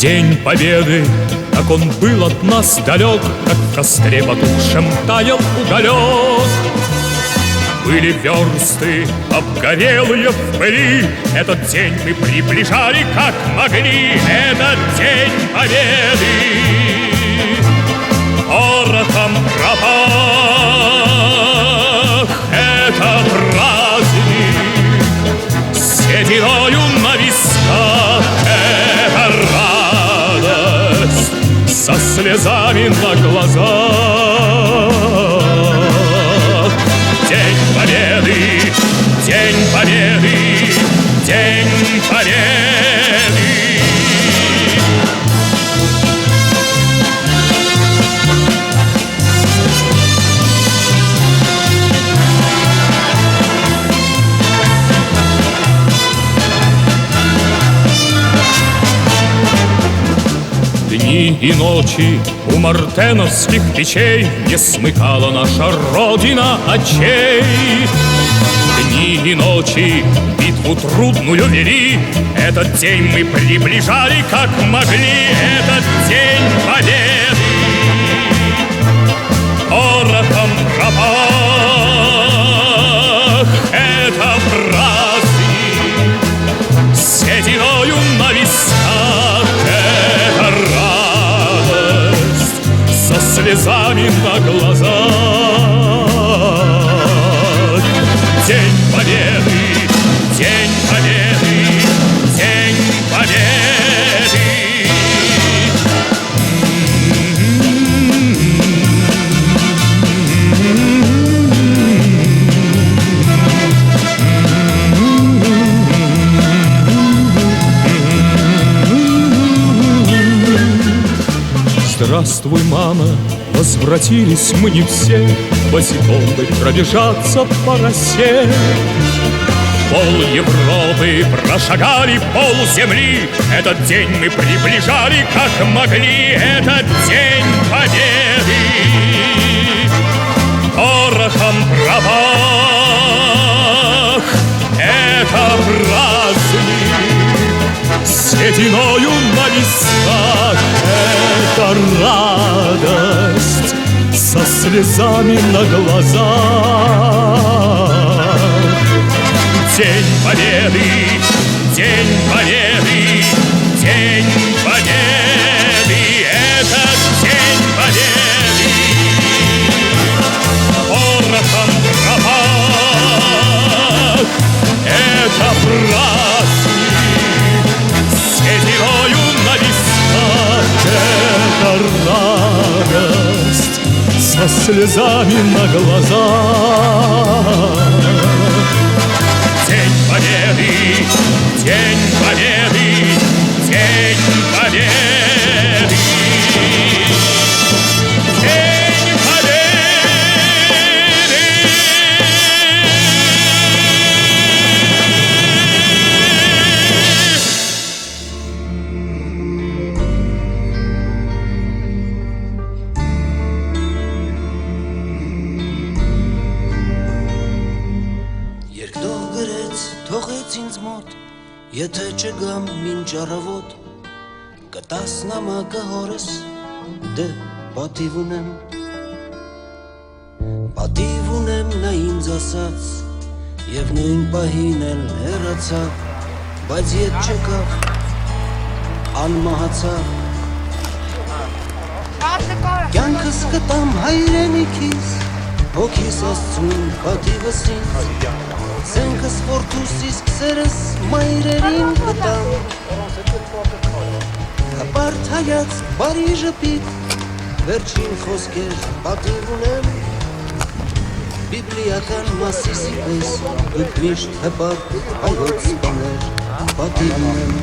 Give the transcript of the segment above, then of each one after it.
День Победы, как он был от нас далек, как в костре потухшем таял уголек. Были версты обгорелые в пыли, этот день мы приближали как могли, этот день Победы. Порохом пропах, это праздник, сединою на висках, это радость, со слезами на глазах. День Победы, День Победы, День Победы. Дни и ночи у мартеновских печей не смыкала наша Родина очей. Дни и ночи битву трудную вели, этот день мы приближали как могли, этот день Победы. Порохом пропах, это праздник, сединою на висках, это радость, со слезами на глазах. День Победы, День Победы, День Победы. Здравствуй, мама, возвратились мы не все, босиком бы пробежаться по росе. Пол Европы прошагали, пол земли, этот день мы приближали как могли, этот день Победы. Порохом пропах, это праздник, сединою на висках, это радость, со слезами на глазах. День Победы, День Победы, День Победы, этот День Победы. Порохом пропах, это праздник, сединою на висках, это радость, со слезами на глазах. День Победы, День Победы, День Победы. День Победы. Երկնով գրեց, թողեց ինձ մոտ, եթե չգամ մինչ առավոտ, կտաս նամակը հորս, դե պատիվ ունեմ նա ինձ ասաց, և նույն պահին էլ հեռացավ, բայց ետ չեկավ, անմահացավ։ Կյանքս կտամ հայրենիքիս, հոգիս Աստծուն պատիվս ինձ, Սենքս որդուս իսկ սերս մայրերին կտամ, հպարտ հայաց բարի ժպիտ, վերջին խոսքեր պատիվ ունեմ, բիբլիական մասիսի պես, դուք միշտ հպարտ հայոց բաներ պատիվ ունեմ։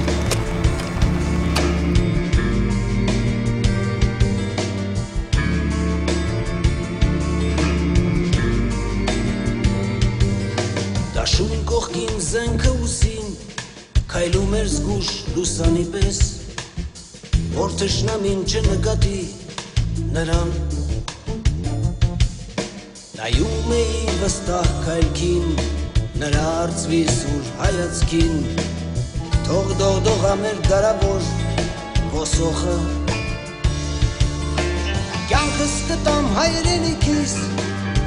Դաշուն կողքին զենքը ուսին, քայլում էր զգուշ լուսանի պես, որ թշնամին չնկատի նրան, նայում էի վստահ քայլքին, նրա արծվի սուր հայացքին, թող դողդողա մեր դարավոր ոսոխը կյանքս կտամ հայրենիքիս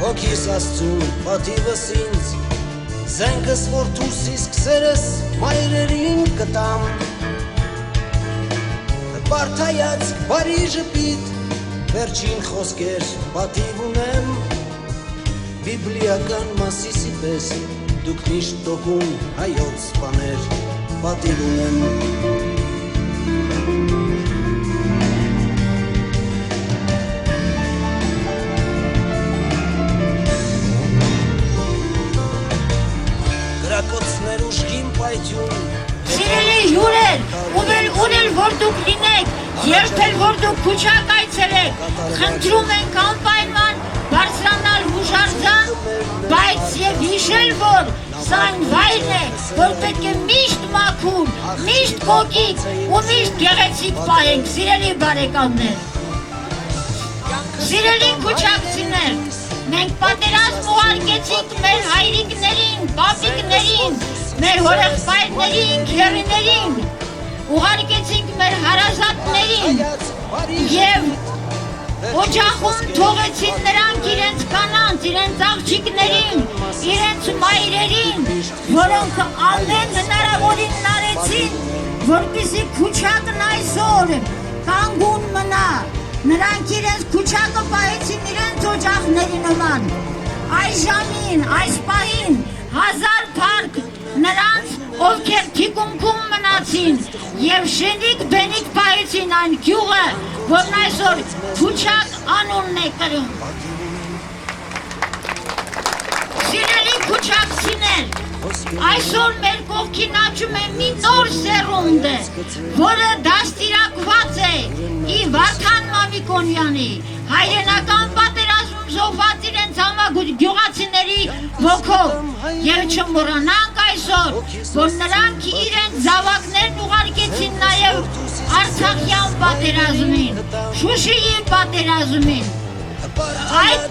հոգիս Աստծուն պատիվս ինձ զենքս որդուսիս քսերս մայրերին կտամ բարթայած բարի ժպիտ վերջին խոսքեր պատիվ ունեմ բիբլիական մասիսի պես դուք միշտ տոկուն հայոց բաներ պատիվ ունեմ գրակոցներ ուշքին պայթյուն Սիրելի հյուրեր, ունել որ դուք լինեք, երբել որ դուք քուչակ այցելեք, խնդրում ենք անպայման բարձրանալ հուշարձան, բայց եւ հիշել, որ սա այն վայրն է, որ պետք է միշտ մաքուր, միշտ կոկիկ ու միշտ գեղեցիկ պահենք, սիրելի բարեկամներ։ Սիրելի քուչակցիներ, մենք պատերազմ ուղարկեցինք մեր հայրիկներին, պապիկներին, մեր հորեղբայրներին, քեռիներին, ուղարկեցինք մեր հարազատներին և օջախում թողեցին նրանք իրենց կանանց, իրենց աղջիկներին, իրենց մայրերին, որոնք ամեն հնարավորին արեցին, որպեսզի քուչակն այսօր կանգուն մնա, նրանք իրենց քուչակը պահեցին իրենց օջախների նման, այս ժամին, այս պահին, հազար փառք նրանց, ովքեր թիկունքում մնացին և շենիկ բենիկ պահեցին այն գյուղը, որն այսօր քուչակ անունն է կրում։ Սիրելի քուչակցիներ, այսօր մեր կողքին աճում է մի նոր սերունդ, որը դաստիարակված է ի Վարդան Մամիկոնյանի, հայրենական պատերազմում զոհված իրենց համագույն գյուղացիների ոգով և չմոռանանք այսօր, որ նրանք իրենց զավակներն ուղարկեցին նաև Արցախյան պատերազմին, Շուշիի պատերազմին, այդ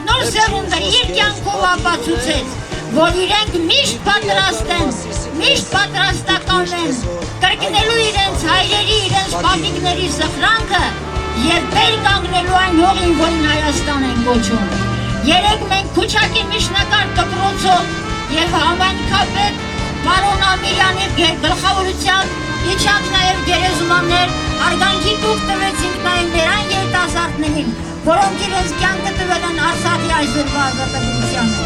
նոր սերունդը իր կյանքով ապացուցեց, որ իրենք միշտ պատրաստ են, միշտ պատրաստական են, կրկնելու իրենց հայրերի, իրենց պապիկների սխրանքը և բեր կանգնելու այն հողին, որին Հայաստան են կոչում։ Երեկ մենք Քուչակի միջնակարգ դպրոցով և համայնքապետ պարոն Ամիրյանի գլխավորությամբ իջանք նաև գերեզմաններ, արգանքի տուղ տվեցինք նաև նրան երիտասարդներին, որոնք իրենց կյանքը տվել են Արցախի այսօրվա ազատագրությանը։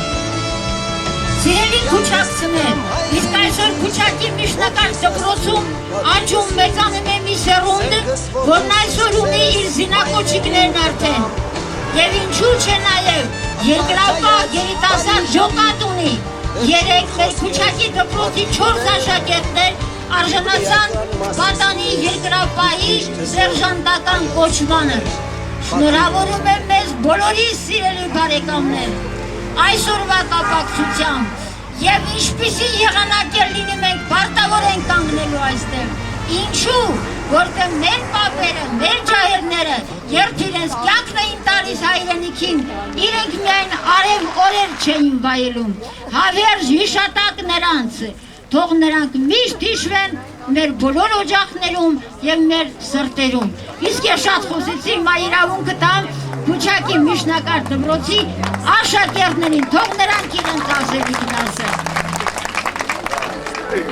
Սիրելի քուչակցիներ, իսկ այսօր Քուչակի միջնակարգ դպրոցում աճում մեծանում է մի սերունդ, որն այսօր ունի իր զինակոչիկներն արդեն, և ինչու չէ նաև երկրապահ երիտասարդ ջոկատ ունի, երեկ մեր Քուչակի դպրոցի 4 աշակերտներ արժանացան պատանի երկրապահի սերժանտական կոչմանը։ Շնորհավորում եմ մեզ բոլորի սիրելի բարեկամներ, այսօրվա կապակցությամբ և ինչպիսի եղանակ էլ լինի մենք պարտավոր ենք կանգնելու այստեղ, ինչու, որտեղ մեր պապերը, մեր ջահելները երբ իրենց կյանքն էին տալիս հայրենիքին, իրենք միայն արև օրեր չէին վայելում, հավերժ հիշատակ նրանց, թող նրանք միշտ հիշվեն մեր բոլոր օջախներում և մեր սրտերում։ Իսկ ես շատ խոսեցի, հիմա իրավունքը տամ Քուչակի միջնակարգ դպրոցի աշակերտներին, թող նրանք իրենց ասելիքն ասեն։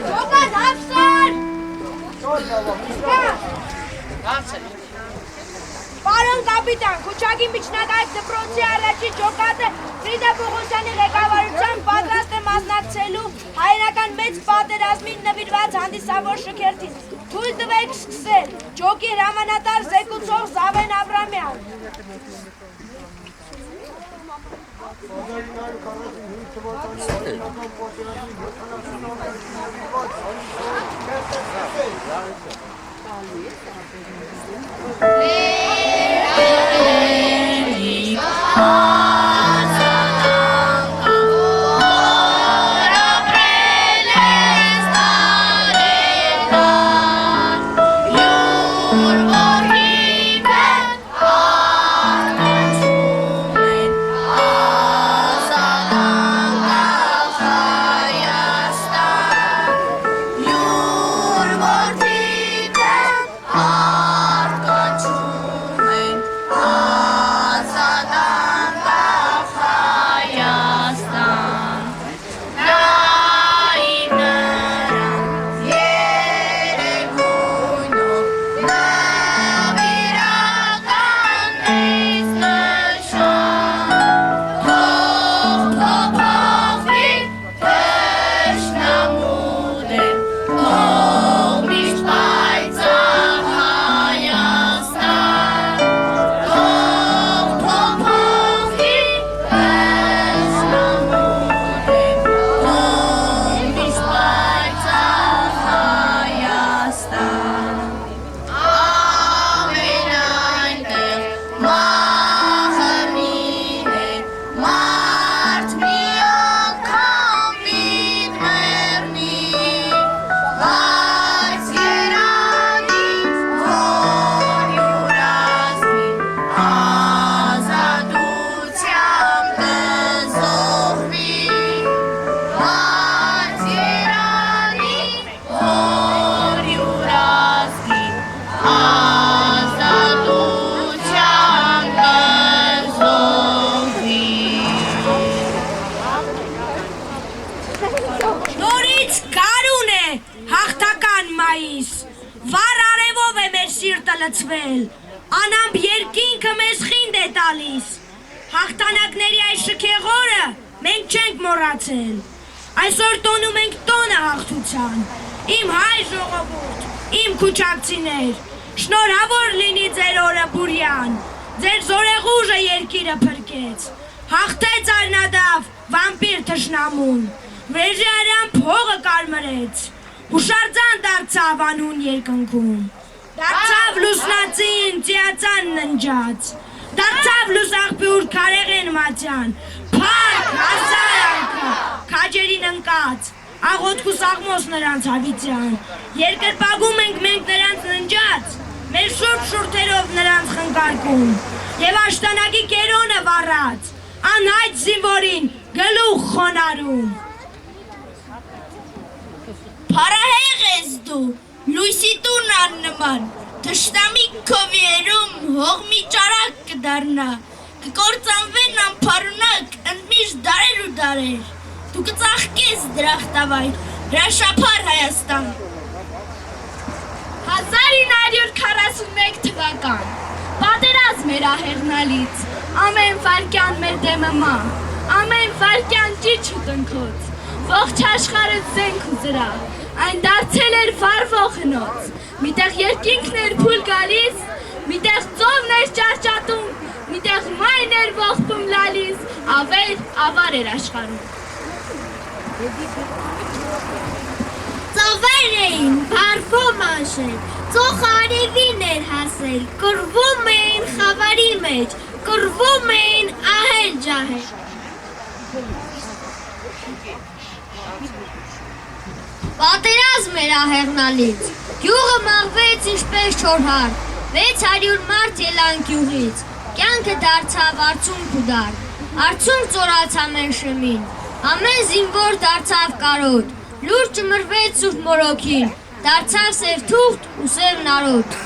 Ջոկատ հապսեր! Պարոն կապիտան, Քուչակի միջնակարգ դպրոցի առաջի ջոկատը Ֆրիդա Պողոսյանի ղեկավարությամբ պատրաստ է մասնակցելու հայրենական մեծ պատերազմին նվիրված հանդիսավոր շքերթին։ Թույլ տվեք սկսել, ջոկի հրամանատար զեկուցող Զավեն Աբրամյան։ լցվել, անամբ երկինքը մեզ խինդ է տալիս, հաղթանակների այս շքեղորը մենք չենք մոռացել, այսօր տոնում ենք տոնը հաղթության, իմ հայ ժողովուրդ, իմ քուչակցիներ, շնորհավոր լինի ձեր օրը բուրյան, ձեր զորեղուժը երկիրը փրկեց, հաղթեց արնադավ վամպիր թշնամուն, վեժարյան փողը կարմրեց, հուշարձան դարձավ անուն երկնքում, դարձավ լուսնացին ծիածան ննջած, դարձավ լուսաղբյուր քարեղեն մատյան, փառք հասարանքը, քաջերին ընկած, աղոթքու սաղմոս նրանց հավիտյան, երկրպագում ենք մենք նրանց ննջած, մեր շուրջ շուրթերով նրանց խնկարկում, և աշտանակի կերոնը վառած, անհայտ զինվորին գլուխ խոնարում։ Փարահեղ ես դու, լույսի տուն աննման, թշնամի քո վիերում հողմի ճարակ կդառնա, կկործանվեն անփարունակ ընդմիշտ դարեր ու դարեր, դու կծաղկես դրախտավայր, հրաշափառ Հայաստան։ 1941 թվական, պատերազմ էր ահեղնալից, ամեն վարկյան մեր դեմը մա, ամեն վարկյան ճիչ ու տնքոց, ողջ աշխարհը զենք ու զրա, այն դարձել էր վառվող հնոց, միտեղ երկինքն էր փուլ գալիս, միտեղ ծովն էր ճարճատում, միտեղ մայն էր ողբում լալիս, ավար էր աշխարհում։ Ծովեր էին, վառվում անշել, ծոխը արևին էր հասել, կռվում էին խավարի մեջ, կռվում էին ահել ջահել։ Պատերազմ էր ահեղնալից, գյուղը մաղվեց ինչպես չորհար, 600 մարդ ելան գյուղից, կյանքը դարձավ արցունք ու դար, արցունք ծորաց ամեն շեմին, ամեն զինվոր դարձավ կարոտ, լուր ճմրվեց սուրբ մորոքին, դարձավ սև թուղթ ու սև նարոտ։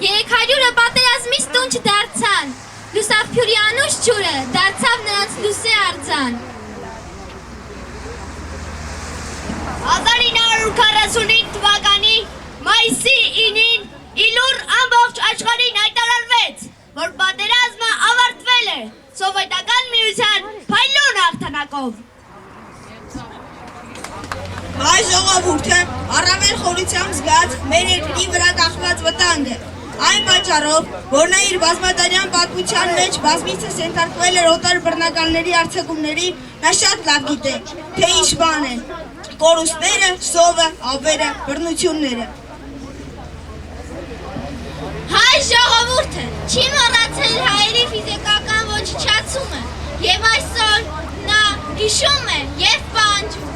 300-ը պատերազմից տուն չդարձան, լուսափյուրի անուշ ջուրը դարձավ նրանց լուսե արձան։ 1945 թվականի մայիսի 9-ին իլուր ամբողջ աշխարհին հայտարարվեց, որ պատերազմը ավարտվել է սովետական միության փայլուն հաղթանակով։ Հայ ժողովուրդը առավել խորությամբ զգաց մեր երկրի վրա կախված վտանգը, այն պատճառով, որ նա իր բազմադարյան պատմության մեջ բազմիցս ենթարկվել էր օտար բռնականների արձակումների, նա շատ լավ գիտե, թե ինչ բան են կորուստները, սովը, ավերը, բռնությունները։ Հայ ժողովուրդը չի մոռացել հայերի ֆիզիկական ոչնչացումը եւ այսօր նա հիշում է եւ պահանջում։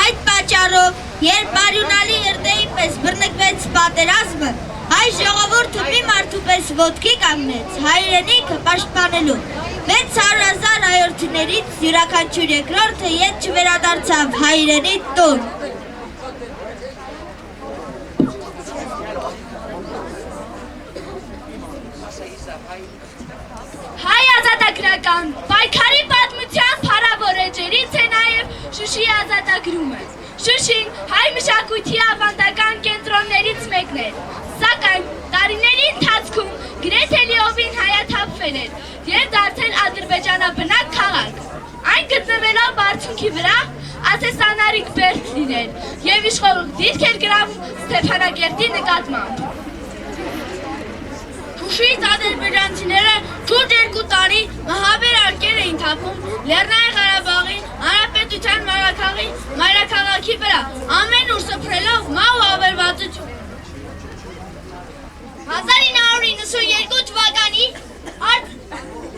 Այդ պատճառով, երբ արյունալի երդեի պես բռնկվեց պատերազմը, հայ ժողովուրդը մի մարդու պես ոտքի կանգնեց հայրենիքը պաշտպանելու։ 600,000 հայորդիներից յուրաքանչյուր երկրորդը ետ չվերադարձավ հայրենի տուն։ Հայ ազատագրական պայքարի պատմության փառավոր էջերից է նաև Շուշիի ազատագրումը։ Շուշին հայ մշակույթի ավանդական կենտրոններից մեկն էր, սակայն տարիների ընթացքում գրեթե լիովին հայաթափվել էր և դարձել ադրբեջանաբնակ քաղաք։ Այն գտնվելով բարձունքի վրա ասեսանարիկ բերդ լիներ և իշխող դիրք էր գրավում Ստեփանագերտի նկատմամբ։ Շուշիից ադրբեջանցիները շուրջ 2 տարի մահաբեր արկեր էին թափում Լեռնային Ղարաբաղի Հանրապետության մայրաքաղաքի վրա, ամեն ուր սփռելով մահ ու ավերվածություն։ 1992 թվականի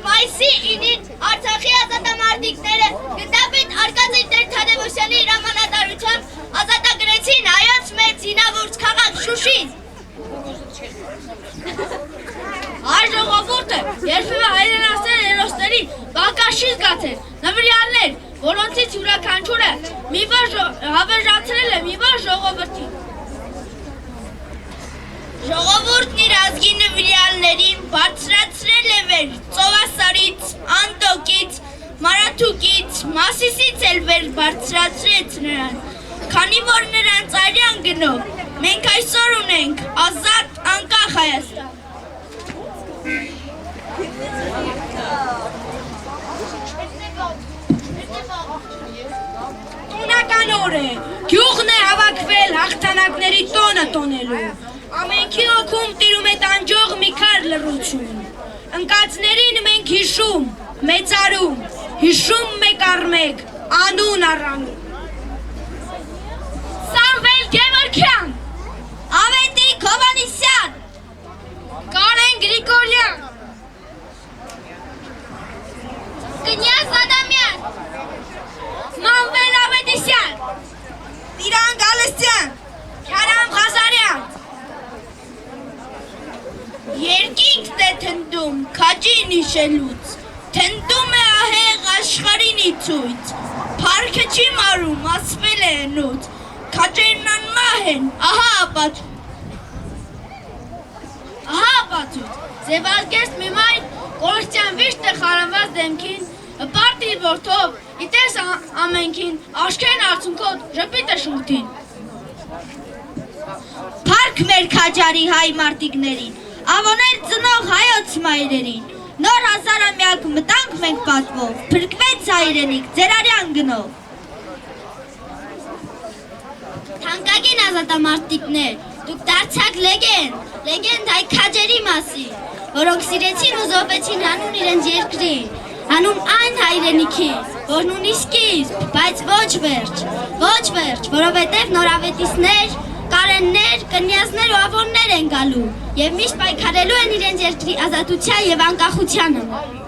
մայիսի 9-ին Արցախի ազատամարտիկները գնդապետ Արկադի Տեր-Թադևոսյանի հրամանատարությամբ ազատագրեցին հայոց մեծ հինավուրց քաղաք Շուշին։ Հայ ժողովուրդը երբևէ հայրենասեր հերոսների բակաշի զգացել, նվիրյալներ, որոնցից յուրաքանչյուրը մի բան հավերժացրել է մի բան ժողովրդին։ Ժողովուրդն իր ազգի նվիրյալներին բարձրացրել է վեր Ծովասարից, Անդոկից, Մարաթուկից, Մասիսից էլ վեր բարձրացրեց նրան։ քանի որ նրանց արյան գնով, մենք այսօր ունենք ազատ անկախ Հայաստան։ Տոնական օր է, գյուղն է հավաքվել հաղթանակների տոնը տոնելու, ամենքի օգում տիրում է տանջող մի քար լռություն, ընկածներին մենք հիշում, մեծարում, հիշում մեկ առ մեկ, անուն առանուն։ Սամվել Գևորգյան, Ավետիք Հովհաննիսյան, Կարեն Գրիգորյան, Կնյազ Ադամյան, Մանվել Ավետիսյան, Տիրան Գալստյան, Քարամ Ղազարյան, երկինքն է թնդում քաջին իշելուց, թնդում է ահեղ աշխարհին իցույց, փառքը չի մարում, ասվել է հնուց, քաջերն անմահ են, ահա ապացույց, Ձևարկեց մի մայր կորստյան վիշտ է խարանված դեմքին, պարտիր որդով, իտես ամենքին, աշկեն արցունքոտ, ժպիտ է շունքտին։ Փառք մեր քաջարի հայ մարտիկներին, ավոներ ծնող հայոց մայրերին, նոր հազարամյակ մտանք մենք պատվով, փրկվեց հայրենիք ձեր արյան գնով։ Թանկագին ազատամարտիկներ, դուք դարձաք լեգենդ հայ քաջերի մասին, որոնք սիրեցին ու զոհվեցին հանուն իրենց երկրի, հանուն այն հայրենիքի, որն ունի սկիզբ, բայց ոչ վերջ, որովհետև նորավետիսներ, կարեններ, կնյազներ ու ավոններ են գալու և միշտ պայքարելու են իրենց երկրի ազատության և անկախության համար։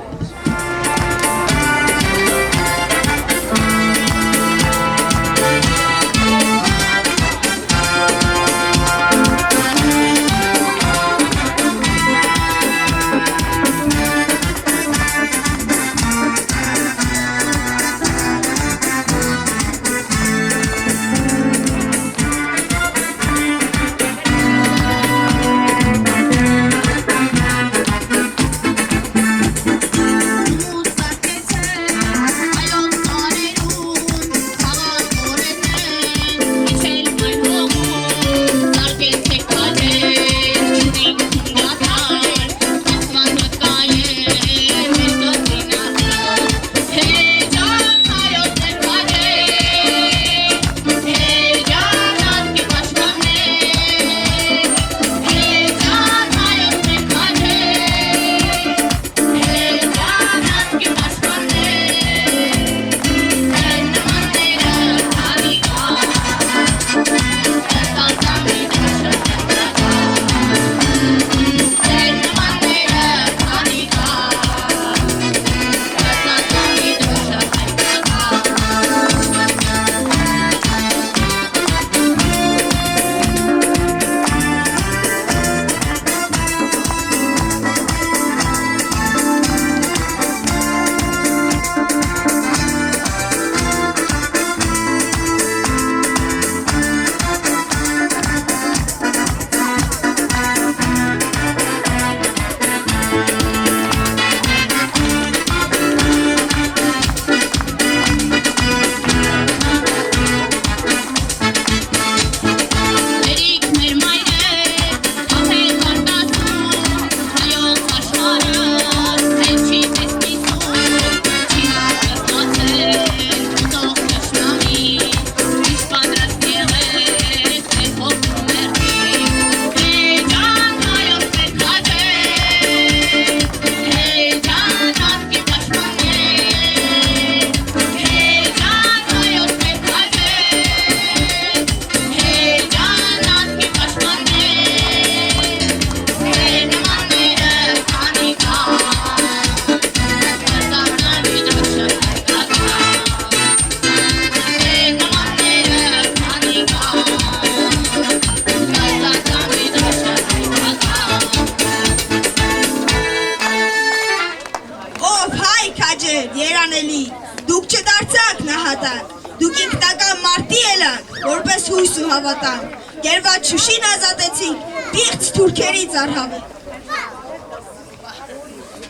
Գերված Շուշին ազատեցինք, պիղծ թուրքերից արհավը։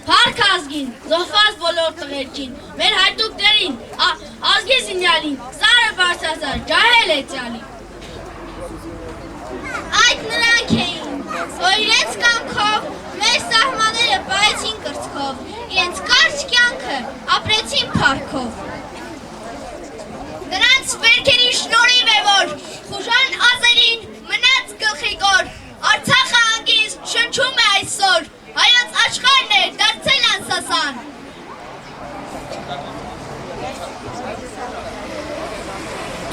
Փառք ազգին, զոհված բոլոր տղերքին, մեր հայտուկներին, ազգի զինյալին, սարը բարձրացար, ջահել է ճալի։ Այդ նրանք էին, որ իրենց կամքով մեր սահմանները պահեցին կրծքով, իրենց կարճ կյանքը ապրեցին փառքով։ Նրանց վերքերի շնորհիվ է, որ խուժան ազերին մնաց գլխի գոր, Արցախը հանգիստ շնչում է այսօր, հայոց աշխարհն է դարձել անսասան։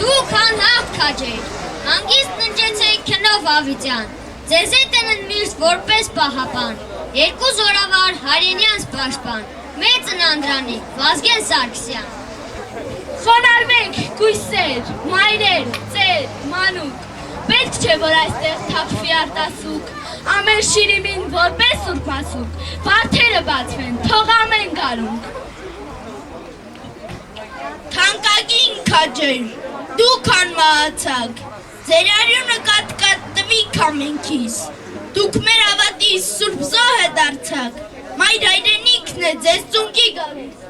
Դուք անհավտ քաջեր, հանգիստ ննջեցեք քնով ավիճան, ձեզ հետ են միշտ որպես պահապան, երկու զորավար Հարենյանց պաշտպան, մեծ Անդրանիկ, Վազգեն Սարգսյան։ Խոնարհվենք, կույսեր, մայրեր, ծեր, մանուկ, պետք չէ, որ այստեղ թափվի արտասուք, ամեն շիրիմին որպես սուրբ ասուկ, բարդերը բացվեն, թող ամեն գարունք։ Թանկագին քաջեր, դուք անմահացաք, ձեր արյունը կատկատվի ամենքիս, դուք մեր ավատի սուրբ զոհը դարձաք, մայր հայրենիքն է ձեզ ծունկի գալիս։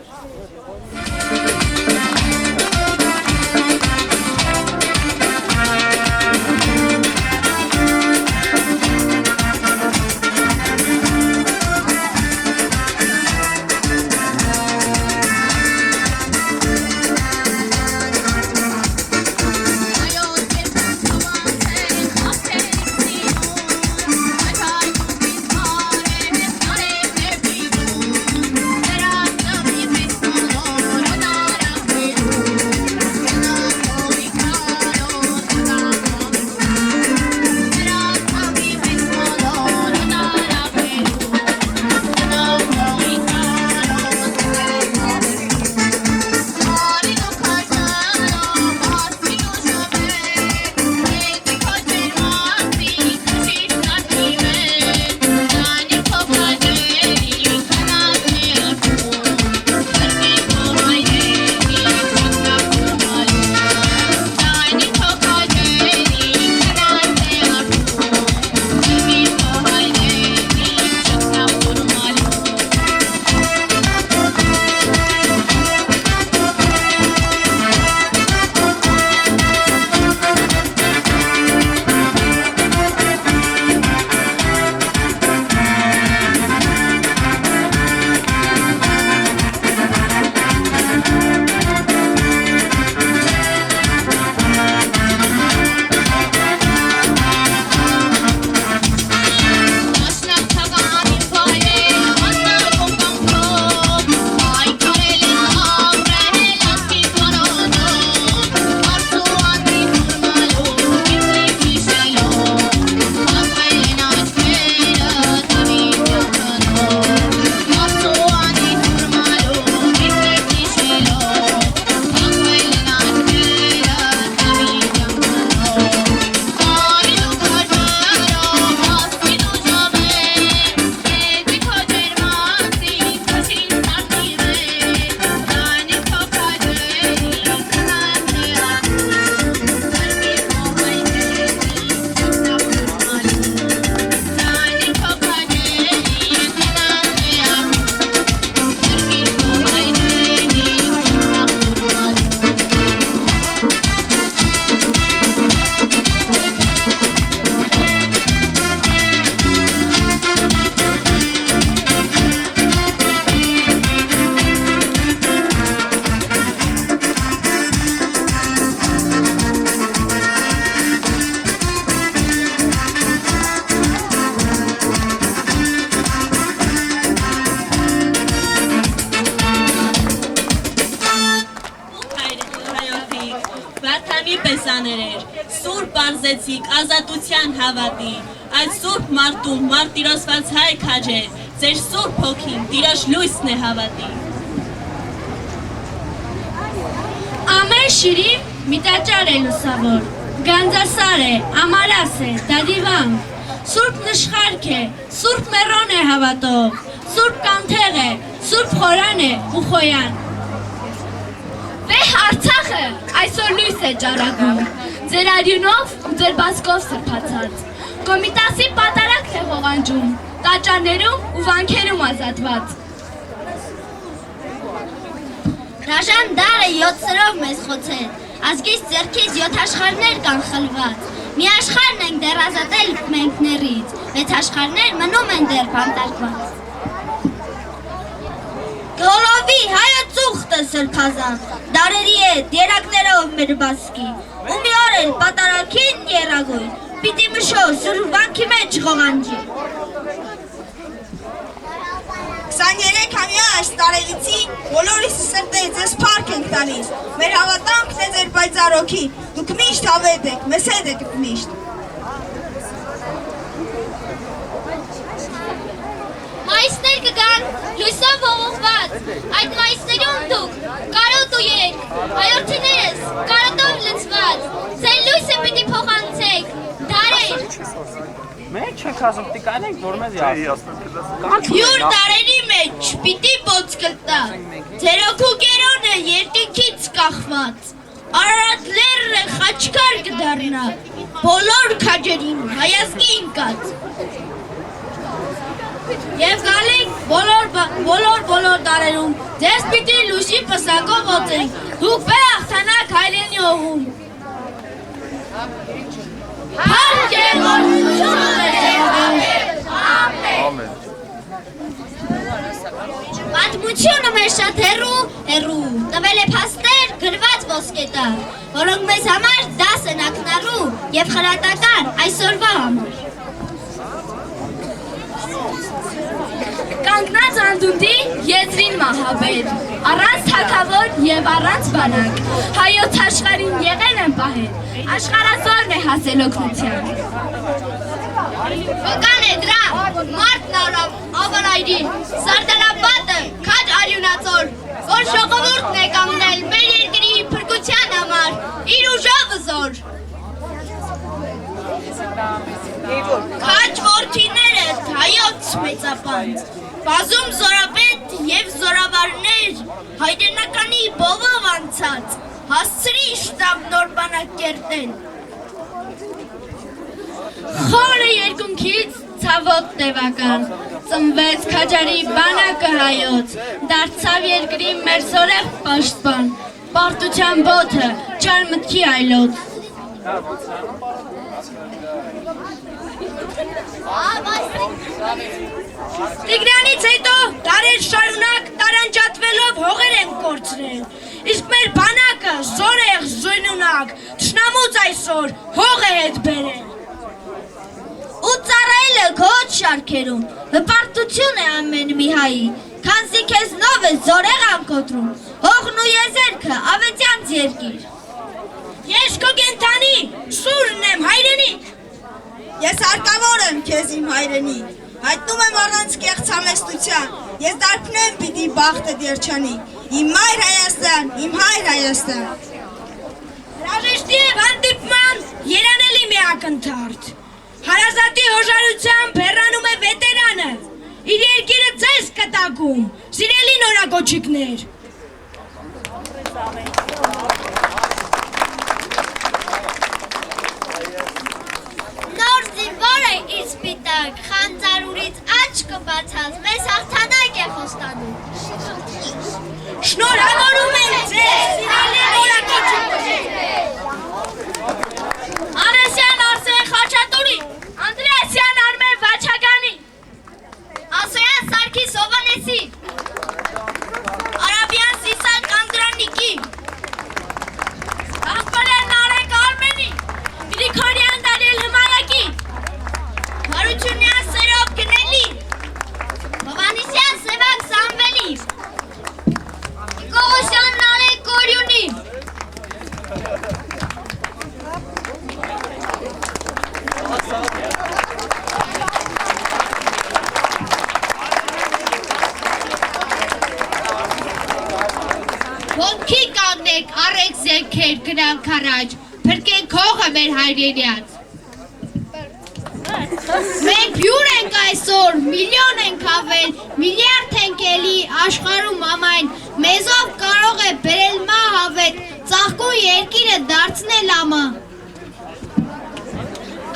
Սուրբ բարձեցիք ազատության հավատի, այդ սուրբ մարդում մարտիրոսված հայ քաջեր, ձեր սուրբ հոգին տիրոջ լույսն է հավատի։ Ամեն շիրիմ մի տաճար է լուսավոր, գանձասար է, ամարաս է, դադիվան, սուրբ նշխարք է, սուրբ մեռոն է հավատով, սուրբ կանթեղ է, սուրբ խորան է ու խոյան։ Վեհ Արցախը այսօր լույս է ջարագում, ձեր արյունով ու ձեր բազկով սրբացած, Կոմիտասի պատարակն է ողանջում, տաճարներում ու վանքերում ազատված։ Ռաշան դարը 7 սրով մեզ խոցել, ազգիս ձեռքից 7 աշխարհներ կան խլված, մի աշխարհն ենք դեռ ազատել մենք ներից, 6 աշխարհներ մնում են դեռ բանտարկված։ Գոլովի հայոց ուխտը սրբազան, դարերի հետ երակներով մեր բասկի, ու մի օր էլ պատարագին երագույն, պիտի մշո սրվանքի մեջ ղողանջի։ 23-ամյա այս տարելիցի բոլորիս սրտե ձեզ փառք ենք տալիս, մեր հավատամքն է ձեր պայծառոքի, դուք միշտ հավետ եք, մեզ հետ եք միշտ։ Մայիսներ կգան, լույսով ողողված, այդ մայիսներում դուք կարոտ ու եք, հայորդիներս կարոտով լցված, ձեր լույսը պիտի փոխանցեք, դարեր։ Մենք չենք ասում, պիտի կանենք, որ մեզ ասում։ Յուր դարերի մեջ պիտի ոնց գտնա, ձեր օգուկերոնը երկինքից կախված, Արարատ լեռը խաչքար կդառնա, բոլոր քաջերին հայազգի ընկած։ Եվ գալիք բոլոր դարերում, ձեզ պիտի լույսի պսակով ոցենք, դուք վեր աղթանաք հայրենի օղում։ Հարկ է Ամեն։ Պատմությունը մեր շատ հեռու, տվել է փաստեր գրված ոսկետար, որոնք մեզ համար դաս են ակնառու և խրատական այսօրվա համար։ Կանգնած անդունդի եզրին մահաբեր, առանց թագավոր և առանց բանակ, հայոց աշխարհին եղել են պահել, աշխարհազորն է հասել օգնության։ Վկան է դրա, մարդն ավարայրի, սարդարապատը, քաջ արյունածոր, որ ժողովուրդն է կանգնել մեր երկրի փրկության համար, իր ուժով զոր։ Քաջ որդիները հայոց մեծապանց, բազում զորապետ և զորավարներ, հայրենականի բովով անցած, հասցրի շտապ նոր բանակ կերտել։ Խորը երկունքից ցավոտ տևական, ծնվեց քաջարի բանակը հայոց, դարձավ երկրի մեր զորեղ պաշտպան, պարտության բոթը, չար մտքի այլոց։ Տիգրանից հետո դարեր շարունակ տարանջատվելով հողեր են կորցրել, իսկ մեր բանակը զորեղ զույնունակ, թշնամուց այսօր հող է հետ բերել։ Ու ծառայելը քոչ շարքերում, հպարտություն է ամեն մի հայի, քանզի քեզնով է զորեղ անկոտրում, հողն ու եզերքը ավետյանց երկիր։ Ես քո կենթանի, սուրն եմ հայրենի։ Ես հարկավոր եմ քեզ իմ հայրենի, հայտնում եմ առանց կեղծամեստության, ես դարբնեմ պիտի բախտը դերջանի, իմ մայր Հայաստան, իմ հայր Հայաստան։ Հրաժեշտի և հանդիպման երանելի մի ակնթարթ, հարազատի հոժարությամբ հեռանում է վետերանը, իր երկիրը ձեզ կտակում, սիրելի նորագոչիկներ։ Նոր զինվորը իր սպիտակ, խանձարուրից աչքը բացած, մեզ հաղթանակ է խոստանում։ Շնորհավորում ենք ձեզ, սիրելի նորագոչիկներ։ Անեսյան Արսեն Խաչատուրի, Անդրեասյան Արմեն Վաչագանի, Ասոյան Սարգիս Հովանեսի, Արաբյան Սիսակ Անդրանիկի, Աղբարյան Նարեկ Արմենի, Գրիգորյան Դանիել Հմայակի, Հարությունյան Սերով Գնելի, Հովանեսյան Սևակ Սամվելի, Կողոսյան Նարեկ Կորյունի, Ոնքի կանգնեք, առեք զենքեր, գնանք առաջ, փրկենք հողը մեր հայրենյաց։ Մենք հյուր ենք այսօր, միլիոն ենք ավել, միլիարդ ենք էլի, աշխարհում ամայն, մեզով կարող է բերել մահ ավետ, ծաղկուն երկիրը դարձնել ամա։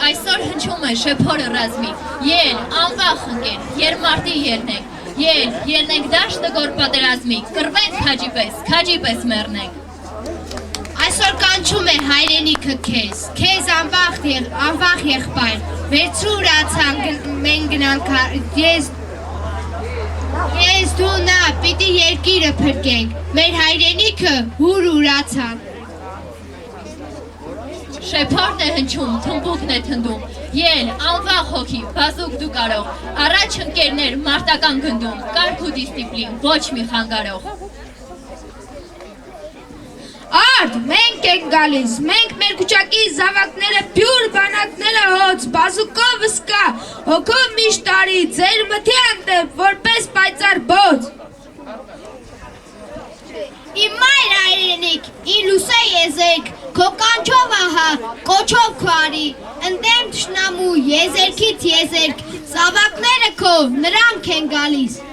Այսօր հնչում է շեփորը ռազմի, ել, անվախ ընկեր, երմարտի ելնենք, ելնենք դաշտը գոր պատերազմի, կռվենք քաջի պես մեռնենք։ Այսօր կանչ Կանչում է հայրենիքը քեզ անվախ եղբայր, վերցրու ուրացան մենք գնանք, ես դու նա, պիտի երկիրը փրկենք, մեր հայրենիքը հուր ուրացան։ Շեփորն է հնչում, թմբուկն է թնդում, ել, անվախ հոգի, բազուկ դու կարող, առաջ ընկերներ մարտական գնդում, կարգ ու դիսցիպլին, ոչ մի խանգարող։ Արդ, մենք ենք գալիս, մենք մեր կուչակի զավակները պյուր, բանակները հոց, բազուկով վսկա, հոգով միշտ տարի, ձեր մթի անտեպ, որպես պայծար բոց։ Իմ մայր հայրենիք, իմ լուսե եզերք, քո կանչով ահա, կոչով քարի, ընդեմ թշնամու եզերքից եզերք, զավակները քո նրանք են գալիս։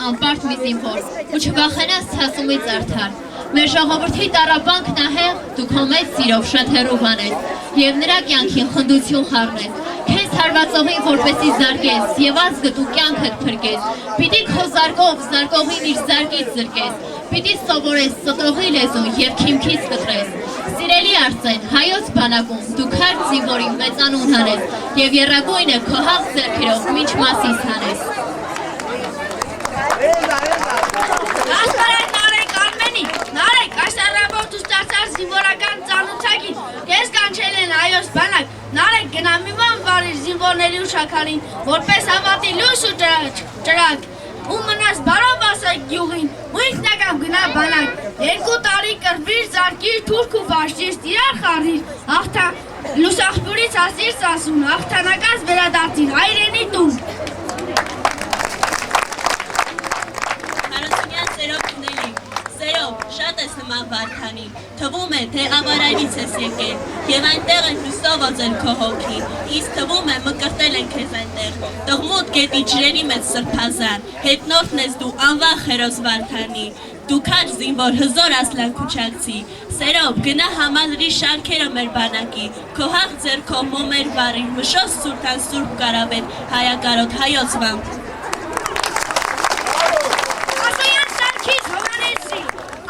անպարտ մի զինվոր, ու չվախենաս ցասումից արդար։ Մեր ժողովրդի տառապանքն ահեղ դու քո մեծ սիրով շատ հեռու բանես, և նրա կյանքին խնդություն խառնես, քեզ հարվածողին որպեսի զարկես, և ազգդ ու կյանքդ փրկես, պիտի քո զարկով զարկողին իր զարկից զրկես, պիտի սովորես ստողի լեզուն և քիմքից կտրես։ Սիրելի Արսեն, հայոց բանակում դու քարտ զինվորի մեծանուն հանես, և եռագույնը քո հաղ ձեռքերով մինչ մասիս հանես։ Նարեկ, այս առավոտ ու ստացած զինվորական ծանոթագին, ես կանչել են հայոց բանակ, նարեկ գնա մի բան վարիր զինվորների ու շաքարին, որպես հավատի լույս ու ճրակ, ու մնաս բարով ասեք գյուղին, ու ինքնակամ գնա բանակ, 2 տարի կրվիր, զարկիր, թուրք ու վաշտիր, տիրար խարիր, լուսախբուրից ասիր սասուն, աղթանակած վերադարձիր, հայրենի տուն։ Հարությունյան սերով կնելի, սերով, շատ ես նման վարդանի, թվում է, թե ավարայից ես եկել, և այնտեղ են լուսով ոցել քո հոգին, իսկ թվում է մկրտել են քեզ այնտեղ, տղմուտ գետի ջրերի մեծ սրբազան, հետնորդն ես դու անվախ հերոս վարդանի, դու քաչ զինվոր հզոր ասլան քուչակցի, սերով գնա համադրի շարքերը մեր բանակի, քո հաղ ձեռքով մոմեր վարի, մշոս սուրթան սուրբ կարավետ, հայակարոտ հայոց վամբ։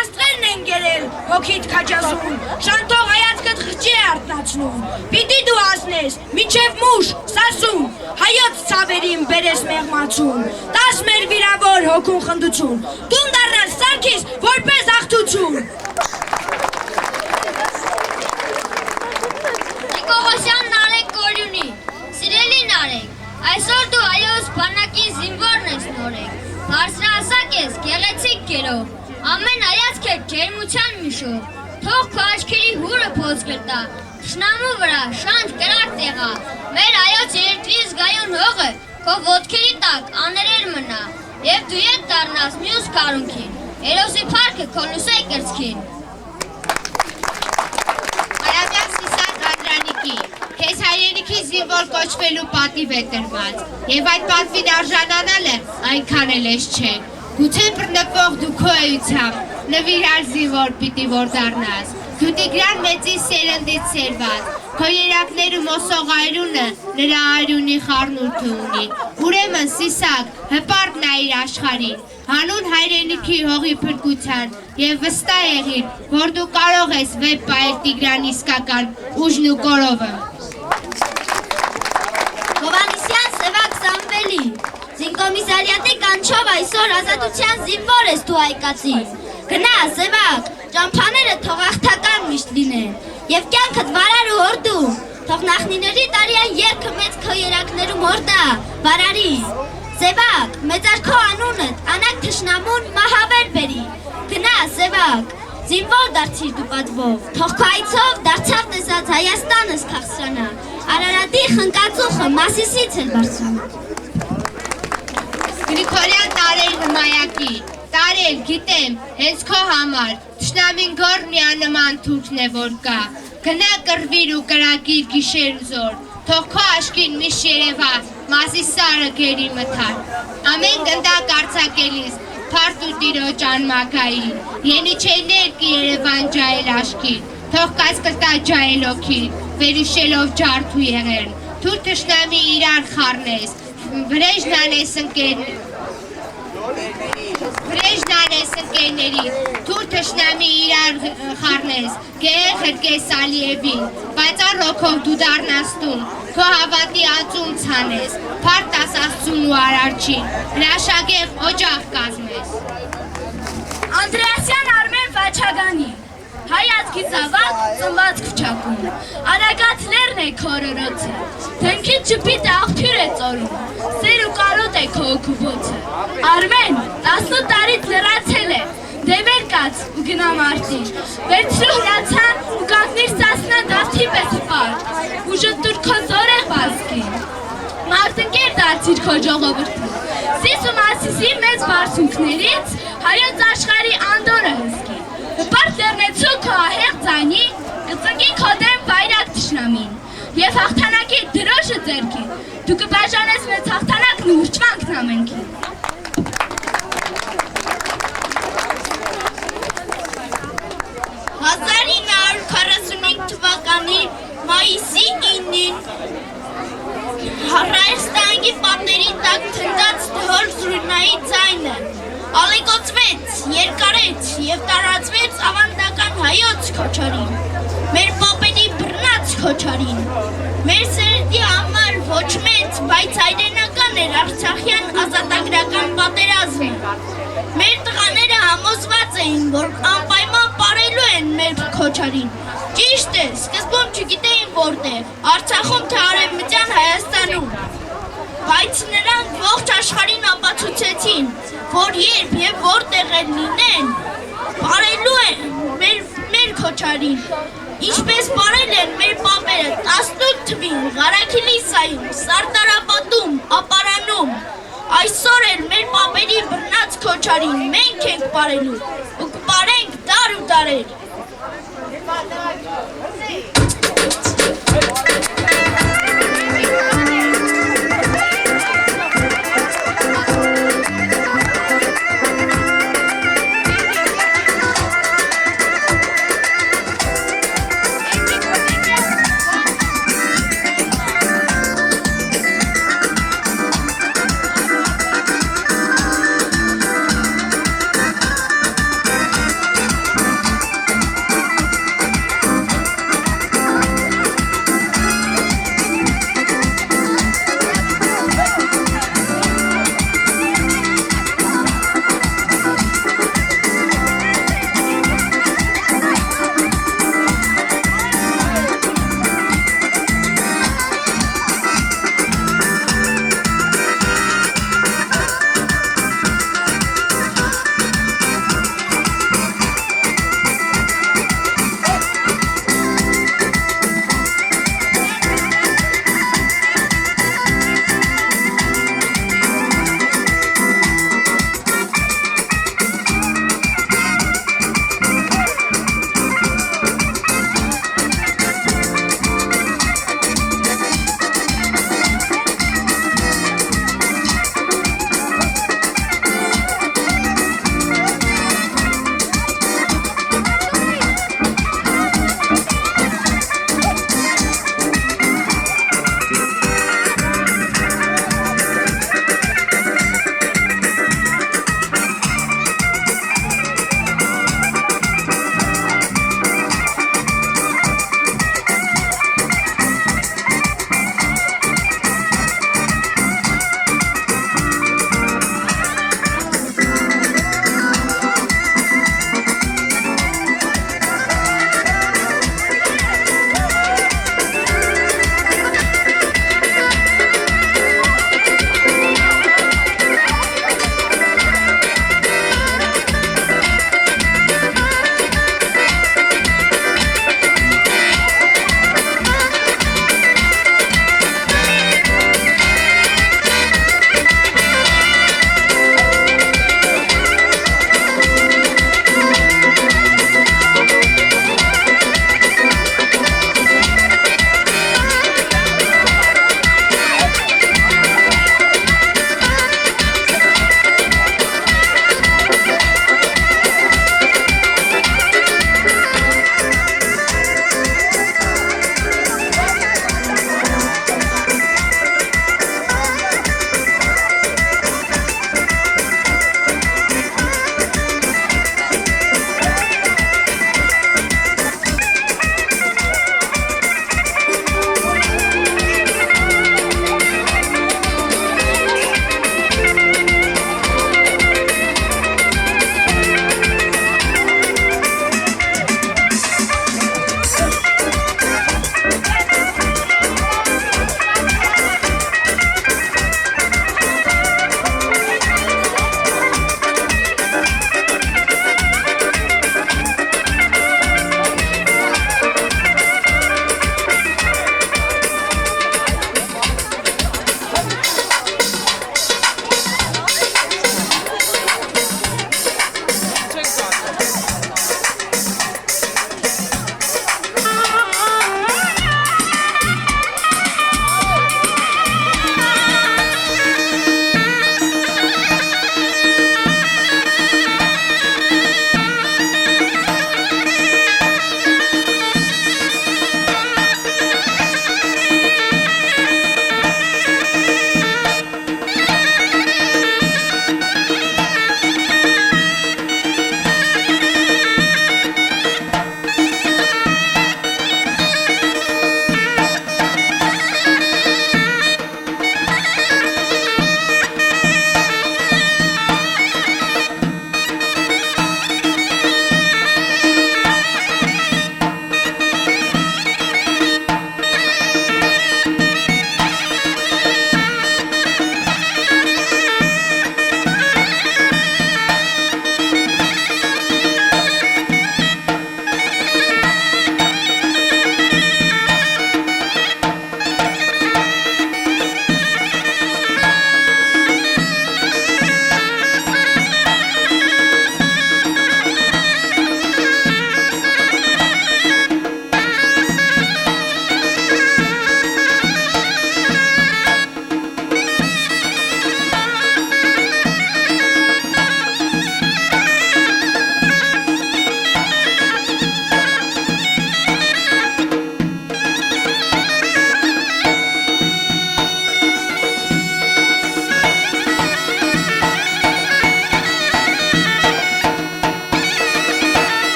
Աստղերն են գերել հոգիդ քաջազում, շանթող հայացքդ խղճի է արտնացնում, պիտի դու ասնես, միջև մուշ, սասուն, հայոց ցավերին բերես մեղմացում, տաս մեր վիրավոր հոգուն խնդություն, տուն դառնաս Սարգիս որպես աղթություն։ Նիկողոսյան Նարեկ Կորյունի, սիրելի Նարեկ, այսօր դու հայոց բանակի զինվորն ես նորեկ, բարձրահասակ ես, գեղեցիկ կերով, ամեն հայացք է ջերմության միշով, թող քո աչքերի հուրը փոց կրտա, թշնամու վրա շանթ կրակ տեղա, մեր հայոց երկրի զգայուն հողը քո ոտքերի տակ աներեր մնա, և դու ետ դառնաս մյուս կարունքին, Երոսի փառքը քո լուսե կրծքին։ Արաբյան Սիսակ Անդրանիկի, քեզ հայրենիքի զինվոր կոչվելու պատիվ է տրված, և այդ պատվին արժանանալը այնքան էլ ես չէ, գուցե բռնկվող դու քո էությամբ, նվիրար զինվոր պիտի որ դառնաս, դու Տիգրան մեծի սերնդից սերված, քո երակներում ոսող այրունը նրա այրունի խառնուրդը ունի, ուրեմն Սիսակ հպարտ նայիր աշխարհին, հանուն հայրենիքի հողի փրկության և վստահ եղիր, որ դու կարող ես վեբ պահել Տիգրանի իսկական ուժն ու կորովը։ Հովհաննիսյան Սևակ Սամվելի, զինկոմիսարիատի կանչով այսօր ազատության զինվոր ես դու հայկացի, գնա Սևակ, ճամփաները թող աղթական միշտ լինեն, և կյանքդ վարար ու հորդու, թող նախնիների տարյան երգը մեծ քո երակներում հորդա, վարարի, Սևակ, մեծար քո անունդ, անակ թշնամուն մահավեր բերի, գնա Սևակ, զինվոր դարձիր դու պատվով, թող քո այցով դարձավ տեսած Հայաստանս քաղցրանա, Արարատի խնկածուխը Մասիսից էլ բարձրանա։ Գրիգորյան տարել հմայակի, տարել գիտեմ, հենց քո համար, թշնամին գոր միանման թուրքն է որ կա, գնա կռվիր ու կրակիր գիշեր ու զոր, թող քո աշկին միշտ երևա, Մասիսարը գերի մթար, ամեն գնդակ արձակելիս, փարդ ու տիրոջ անմագային, ենիչեյներ կերևան ջայել աշկին, թող կասկլտա ջայել օքին, վերիշելով ջարդ ու եղերն, թուր թշնամի իրար խառնես, վրեժն անես ընկերների, թուր թշնամի իրար խառնես, գեր խրկես Ալիևին, պայծառ ռոքով դու դառնաս տուն, քո հավատի ածում ցանես, փառք տաս Աստծուն ու Արարչին, հրաշագեղ օջախ կազմես։ Անդրեասյան Արմեն Վաչագանի, հայ ազգի զավակ ծնված քուչակում, արագած լերն է քո օրորոցը, դեմքից ճպիտը աղբյուր է ծորում, սեր ու կարոտ է քո օգուբոցը, Արմեն 18 տարից լրացել է, դևեր կաց ու գնա մարտին, վերցրու հրացան ու կանգնիր սասնա դավթի պես պարդ, ու ժտուր քո զորեղ բազկին, մարդընկեր դարձիր քո ժողովրդին, Սիս ու Մասիսի մեծ բարձունքներից հայոց աշխարհի անդորը հսկի, հպարտ լեռնեցու քո ահեղ ձայնի, կծնկի քո դեմ վայրակ թշնամին, և հաղթանակի դրոշը ձեռքի, դու կբաժանես մեծ հաղթանակն ու ուրճվանքն ամենքին։ 1945 թվականի մայիսի 9-ին Հայաստանի պատների տակ թնդած դհոլ զրույնայի ձայնը ալեկոծվեց, երկարեց և տարածվեց ավանդական հայոց քոչարին, մեր պապերի բռնած քոչարին, մեր սերնդի համար ոչ մեծ, բայց հայրենական էր արցախյան ազատագրական պատերազմը, մեր տղաները համոզված էին, որ անպայման պարելու են մեր քոչարին, ճիշտ է, սկզբում չգիտեին, որտեղ, Արցախում թե Արևմտյան Հայաստանում։ Բայց նրանք ողջ աշխարհին ապացուցեցին, որ երբ եւ որտեղ էլ լինեն, բարելու են մեր քոչարին, ինչպես բարել են մեր պապերը 18 թվին Ղարաքիլիսայում, Սարտարապատում, Ապարանում, այսօր էլ մեր պապերի բռնած քոչարին մենք ենք բարելու ու կբարենք դար ու դարեր։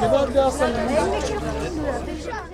Kebap da alsana.